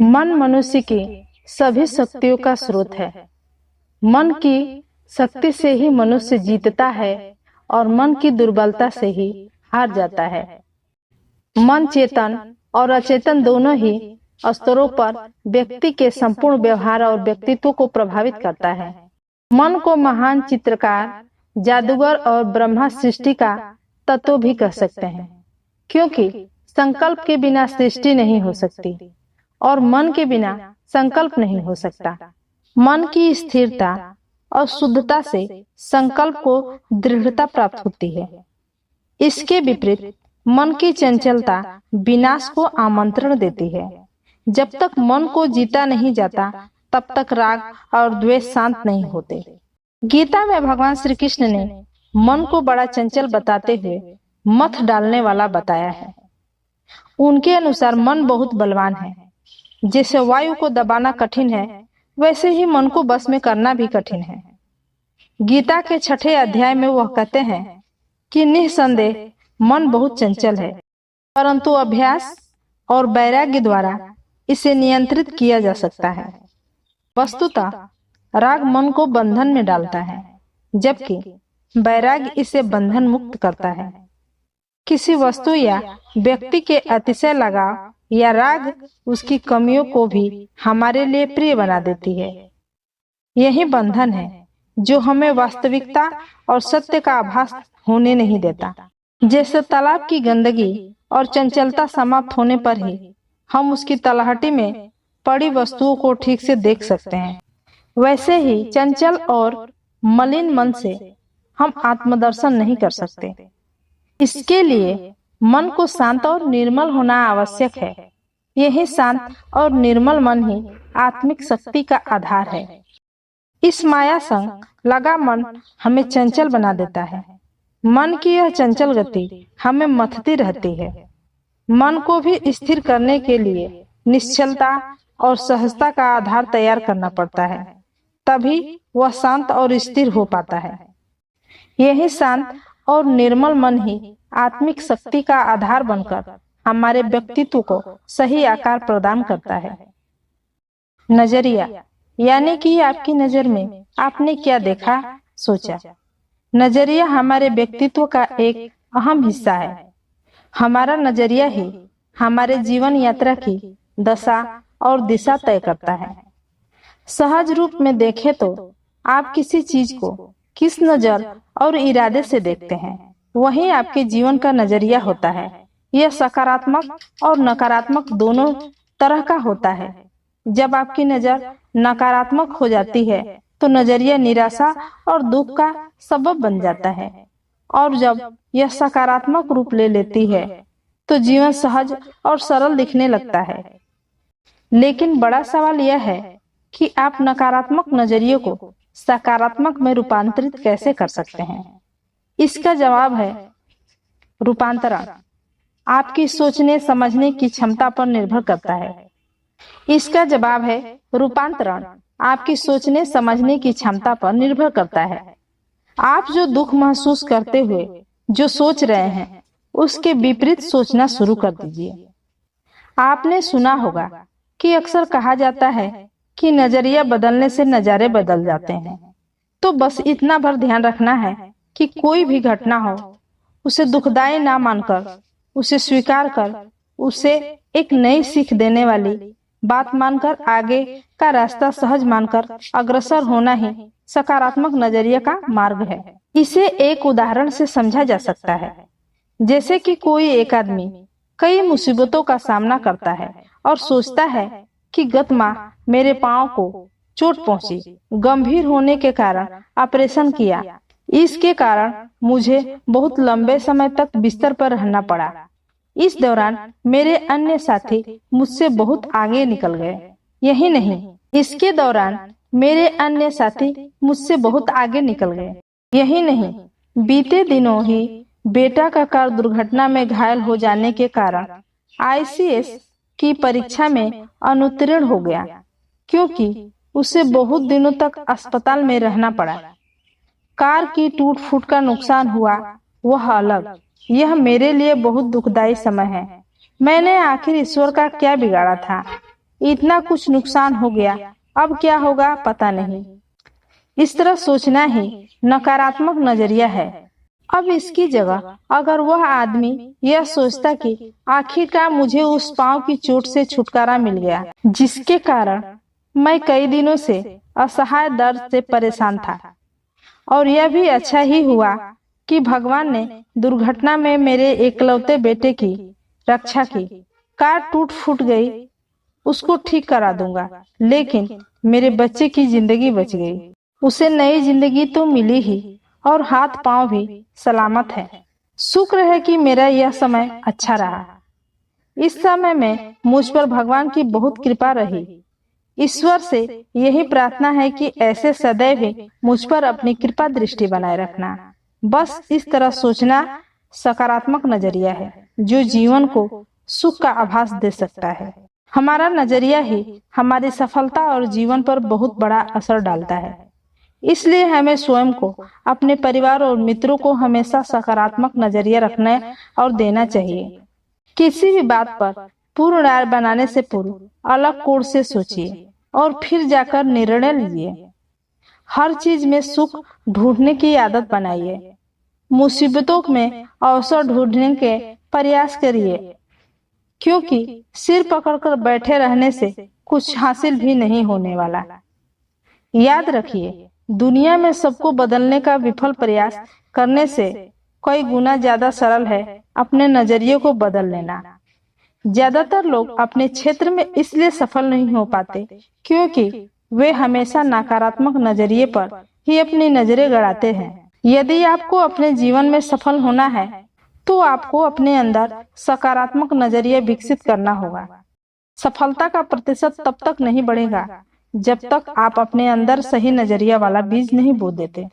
मन मनुष्य की सभी शक्तियों का स्रोत है। मन की शक्ति से ही मनुष्य जीतता है और मन की दुर्बलता से ही हार जाता है। मन चेतन और अचेतन दोनों ही स्तरों पर व्यक्ति के संपूर्ण व्यवहार और व्यक्तित्व को प्रभावित करता है। मन को महान चित्रकार, जादूगर और ब्रह्मा सृष्टि का तत्व भी कह सकते हैं, क्योंकि संकल्प के बिना सृष्टि नहीं हो सकती और मन के बिना संकल्प नहीं हो सकता। मन की स्थिरता और शुद्धता से संकल्प को दृढ़ता प्राप्त होती है। इसके विपरीत मन की चंचलता विनाश को आमंत्रण देती है। जब तक मन को जीता नहीं जाता, तब तक राग और द्वेष शांत नहीं होते। गीता में भगवान श्री कृष्ण ने मन को बड़ा चंचल बताते हुए मथ डालने वाला बताया है। उनके अनुसार मन बहुत बलवान है। जैसे वायु को दबाना कठिन है, वैसे ही मन को बस में करना भी कठिन है। गीता के 6 अध्याय में वह कहते हैं कि निस्संदेह मन बहुत चंचल है, परंतु अभ्यास और वैराग्य द्वारा इसे नियंत्रित किया जा सकता है। वस्तुतः राग मन को बंधन में डालता है, जबकि वैराग्य इसे बंधन मुक्त करता है। किसी वस्तु या व्यक्ति के अतिशय लगाव या राग उसकी कमियों को भी हमारे लिए प्रिय बना देती है। यही बंधन है जो हमें वास्तविकता और सत्य का आभास होने नहीं देता। जैसे तालाब की गंदगी और चंचलता समाप्त होने पर ही हम उसकी तलहटी में पड़ी वस्तुओं को ठीक से देख सकते हैं, वैसे ही चंचल और मलिन मन से हम आत्मदर्शन नहीं कर सकते। इसके लिए मन को शांत और निर्मल होना आवश्यक है। यही शांत और निर्मल मन ही आत्मिक शक्ति का आधार है। इस माया संग लगा मन हमें चंचल बना देता है। मन की यह चंचल गति हमें मथती रहती है। मन को भी स्थिर करने के लिए निश्चलता और सहजता का आधार तैयार करना पड़ता है, तभी वह शांत और स्थिर हो पाता है। यही शांत और निर्मल मन ही आत्मिक शक्ति का आधार बनकर हमारे व्यक्तित्व को सही आकार प्रदान करता है। नजरिया, यानी कि आपकी नजर में आपने क्या देखा, सोचा। नजरिया हमारे व्यक्तित्व का एक अहम हिस्सा है। हमारा नजरिया ही हमारे जीवन यात्रा की दशा और दिशा तय करता है। सहज रूप में देखें तो आप किसी चीज को किस नजर और इरादे से देखते हैं, वही आपके जीवन का नजरिया होता है। यह सकारात्मक और नकारात्मक दोनों तरह का होता है। जब आपकी नजर नकारात्मक हो जाती है तो नजरिया निराशा और दुख का सबब बन जाता है, और जब यह सकारात्मक रूप ले लेती है तो जीवन सहज और सरल दिखने लगता है। लेकिन बड़ा सवाल यह है कि आप नकारात्मक नजरिए को सकारात्मक में रूपांतरित कैसे कर सकते हैं। इसका जवाब है रूपांतरण। आपकी सोचने समझने की क्षमता पर निर्भर करता है। इसका जवाब है रूपांतरण आपकी सोचने समझने की क्षमता पर निर्भर करता है। आप जो दुख महसूस करते हुए जो सोच रहे हैं, उसके विपरीत सोचना शुरू कर दीजिए। आपने सुना होगा कि अक्सर कहा जाता है कि नजरिया बदलने से नजारे बदल जाते हैं। तो बस इतना भर ध्यान रखना है कि कोई भी घटना हो, उसे दुखदायी ना मानकर उसे स्वीकार कर, उसे एक नई सीख देने वाली बात मानकर आगे का रास्ता सहज मानकर अग्रसर होना ही सकारात्मक नजरिया का मार्ग है। इसे एक उदाहरण से समझा जा सकता है। जैसे कि कोई एक आदमी कई मुसीबतों का सामना करता है और सोचता है कि गत माह मेरे पांव को चोट पहुंची, गंभीर होने के कारण ऑपरेशन किया, इसके कारण मुझे बहुत लंबे समय तक बिस्तर पर रहना पड़ा। इस दौरान मेरे अन्य साथी मुझसे बहुत आगे निकल गए। यही नहीं, इसके दौरान मेरे अन्य साथी मुझसे बहुत आगे निकल गए। यही नहीं, बीते दिनों ही बेटा का कार दुर्घटना में घायल हो जाने के कारण आईसीएस की परीक्षा में अनुत्तीर्ण हो गया, क्योंकि उसे बहुत दिनों तक अस्पताल में रहना पड़ा। कार की टूट फूट का नुकसान हुआ, वह अलग। यह मेरे लिए बहुत दुखदायी समय है। मैंने आखिर ईश्वर का क्या बिगाड़ा था इतना कुछ नुकसान हो गया, अब क्या होगा पता नहीं। इस तरह सोचना ही नकारात्मक नजरिया है। अब इसकी जगह अगर वह आदमी यह सोचता कि आखिरकार मुझे उस पांव की चोट से छुटकारा मिल गया जिसके कारण मैं कई दिनों से असहाय दर्द से परेशान था, और यह भी अच्छा ही हुआ कि भगवान ने दुर्घटना में मेरे एकलौते बेटे की रक्षा की। कार टूट फूट गई, उसको ठीक करा दूंगा, लेकिन मेरे बच्चे की जिंदगी बच गई। उसे नई जिंदगी तो मिली ही और हाथ पांव भी सलामत है। शुक्र है कि मेरा यह समय अच्छा रहा। इस समय में मुझ पर भगवान की बहुत कृपा रही। ईश्वर से यही प्रार्थना है कि ऐसे सदैव ही मुझ पर अपनी कृपा दृष्टि बनाए रखना। बस इस तरह सोचना सकारात्मक नजरिया है जो जीवन को सुख का आभास दे सकता है। हमारा नजरिया ही हमारी सफलता और जीवन पर बहुत बड़ा असर डालता है। इसलिए हमें स्वयं को, अपने परिवार और मित्रों को हमेशा सकारात्मक नजरिया रखना और देना चाहिए। किसी भी बात पर पूर्ण राय बनाने से पूर्व अलग कोण से सोचिए और फिर जाकर निर्णय लीजिए। हर चीज में सुख ढूंढने की आदत बनाइए। मुसीबतों में अवसर ढूंढने के प्रयास करिए, क्योंकि सिर पकड़कर बैठे रहने से कुछ हासिल भी नहीं होने वाला। याद रखिए, दुनिया में सबको बदलने का विफल प्रयास करने से कई गुना ज्यादा सरल है अपने नजरिए को बदल लेना। ज्यादातर लोग अपने क्षेत्र में इसलिए सफल नहीं हो पाते क्योंकि वे हमेशा नकारात्मक नजरिए पर ही अपनी नजरें गड़ाते हैं। यदि आपको अपने जीवन में सफल होना है तो आपको अपने अंदर सकारात्मक नजरिया विकसित करना होगा। सफलता का प्रतिशत तब तक नहीं बढ़ेगा जब तक आप अपने अंदर सही नजरिया वाला बीज नहीं बो देते।